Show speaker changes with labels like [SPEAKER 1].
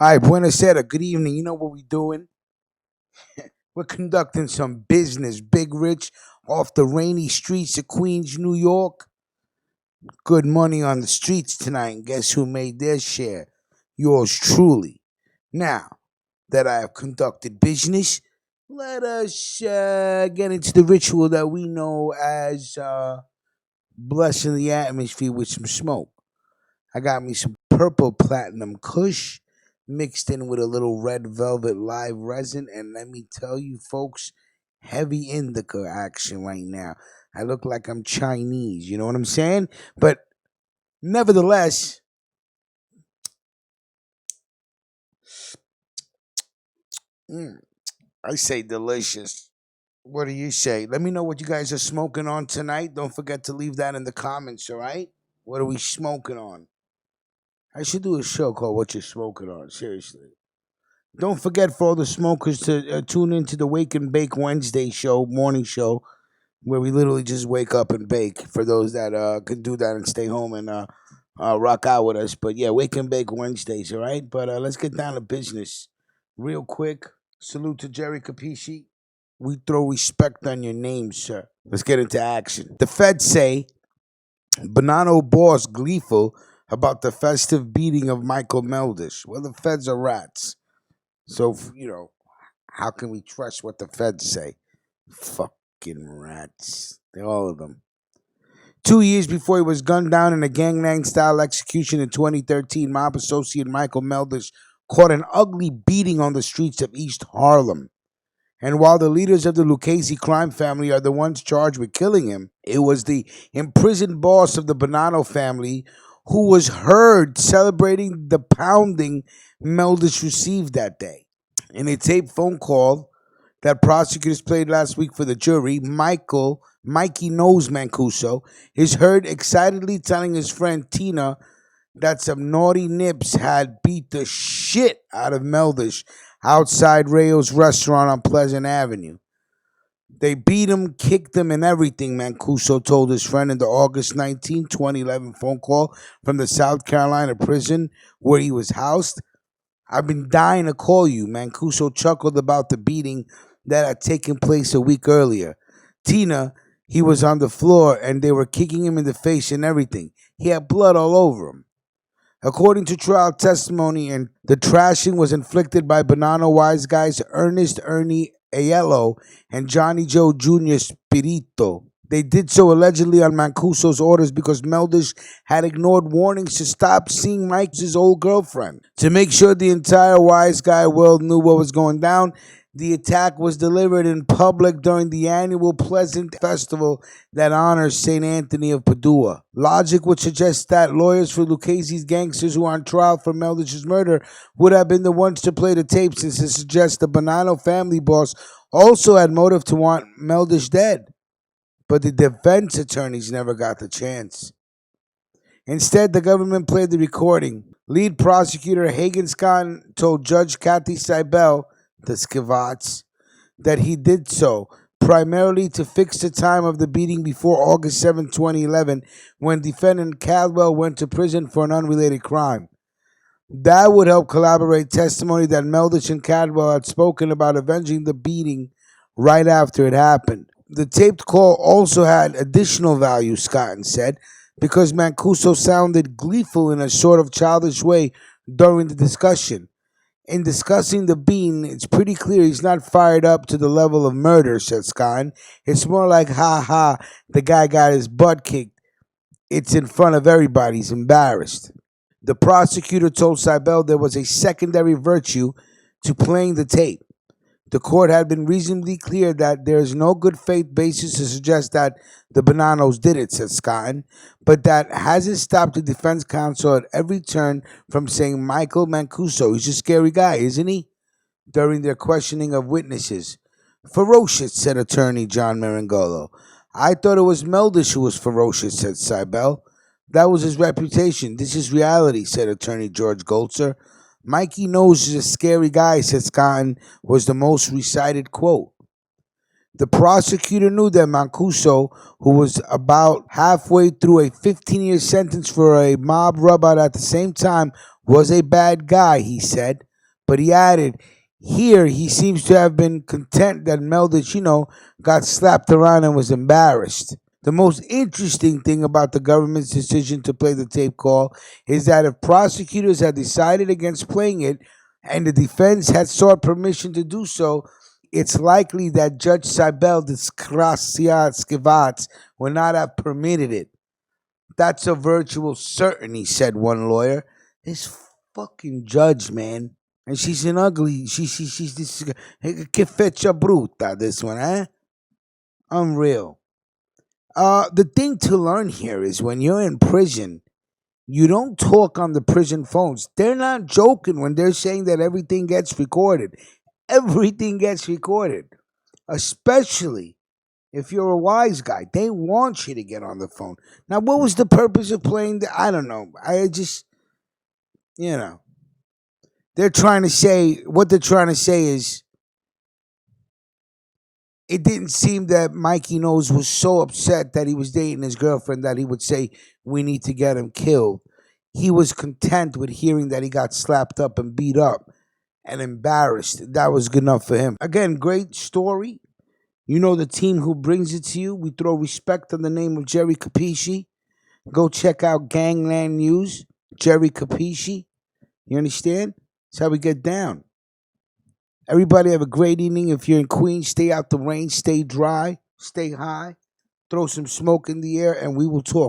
[SPEAKER 1] All right, buonasera. Good evening. You know what we're doing? We're conducting some business. Big Rich off the rainy streets of Queens, New York. Good money on the streets tonight. And guess who made their share? Yours truly. Now that I have conducted business, let us get into the ritual that we know as blessing the atmosphere with some smoke. I got me some purple platinum kush mixed in with a little red velvet live resin. And let me tell you, folks, heavy indica action right now. I look like I'm Chinese, you know what I'm saying? But nevertheless, I say delicious. What do you say? Let me know what you guys are smoking on tonight. Don't forget to leave that in the comments, all right? What are we smoking on? I should do a show called What You're Smoking On, seriously. Don't forget for all the smokers to tune into the Wake and Bake Wednesday show, morning show, where we literally just wake up and bake for those that can do that and stay home and rock out with us. But yeah, Wake and Bake Wednesdays, all right? But let's get down to business real quick. Salute to Jerry Capisci. We throw respect on your name, sir. Let's get into action. The feds say Bonanno boss Gleeful about the festive beating of Michael Meldish. Well, the feds are rats. So, how can we trust what the feds say? Fucking rats. They're all of them. 2 years before he was gunned down in a gangland-style execution in 2013, mob associate Michael Meldish caught an ugly beating on the streets of East Harlem. And while the leaders of the Lucchese crime family are the ones charged with killing him, it was the imprisoned boss of the Bonanno family who was heard celebrating the pounding Meldish received that day. In a taped phone call that prosecutors played last week for the jury, Mikey Nose Mancuso is heard excitedly telling his friend Tina that some naughty nips had beat the shit out of Meldish outside Rayo's restaurant on Pleasant Avenue. They beat him, kicked him, and everything, Mancuso told his friend in the August 19, 2011 phone call from the South Carolina prison where he was housed. I've been dying to call you. Mancuso chuckled about the beating that had taken place a week earlier. Tina, he was on the floor and they were kicking him in the face and everything. He had blood all over him. According to trial testimony, and the trashing was inflicted by Bonanno wise guys Ernest Ernie Aiello and Johnny Joe Jr. Spirito. They did so allegedly on Mancuso's orders because Meldish had ignored warnings to stop seeing Mike's old girlfriend. To make sure the entire wise guy world knew what was going down, the attack was delivered in public during the annual Pleasant Festival that honors St. Anthony of Padua. Logic would suggest that lawyers for Lucchese's gangsters who are on trial for Meldish's murder would have been the ones to play the tape, since it suggests the Bonanno family boss also had motive to want Meldish dead. But the defense attorneys never got the chance. Instead, the government played the recording. Lead prosecutor Hagen Scott told Judge Kathy Seibel, the Skivats, that he did so primarily to fix the time of the beating before August 7, 2011, when defendant Caldwell went to prison for an unrelated crime. That would help corroborate testimony that Meldish and Caldwell had spoken about avenging the beating right after it happened. The taped call also had additional value, Scotton said, because Mancuso sounded gleeful in a sort of childish way during the discussion. In discussing the bean, it's pretty clear he's not fired up to the level of murder, said Scotton. It's more like, ha ha, the guy got his butt kicked. It's in front of everybody. He's embarrassed. The prosecutor told Seibel there was a secondary virtue to playing the tape. The court had been reasonably clear that there is no good faith basis to suggest that the Bonannos did it, said Scotton, but that hasn't stopped the defense counsel at every turn from saying Michael Mancuso, he's a scary guy, isn't he? During their questioning of witnesses. Ferocious, said attorney John Marangolo. I thought it was Meldish who was ferocious, said Seibel. That was his reputation. This is reality, said attorney George Goltzer. Mikey Nose is a scary guy, said Scotton, was the most recited quote. The prosecutor knew that Mancuso, who was about halfway through a 15-year sentence for a mob rub-out at the same time, was a bad guy, he said. But he added, here he seems to have been content that Meldish, got slapped around and was embarrassed. The most interesting thing about the government's decision to play the tape call is that if prosecutors had decided against playing it and the defense had sought permission to do so, it's likely that Judge Seibel Diskrasiatskivat would not have permitted it. That's a virtual certainty, said one lawyer. This fucking judge, man. And she's an ugly, she's this, que fecha bruta, this one, eh? Unreal. The thing to learn here is when you're in prison, you don't talk on the prison phones. They're not joking when they're saying that everything gets recorded. Everything gets recorded, especially if you're a wise guy. They want you to get on the phone. Now, what was the purpose of playing I don't know. I just, they're trying to say, what they're trying to say is, it didn't seem that Mikey Nose was so upset that he was dating his girlfriend that he would say, we need to get him killed. He was content with hearing that he got slapped up and beat up and embarrassed. That was good enough for him. Again, great story. You know the team who brings it to you. We throw respect on the name of Jerry Capisci. Go check out Gangland News, Jerry Capisci. You understand? That's how we get down. Everybody have a great evening. If you're in Queens, stay out the rain, stay dry, stay high, throw some smoke in the air, and we will talk.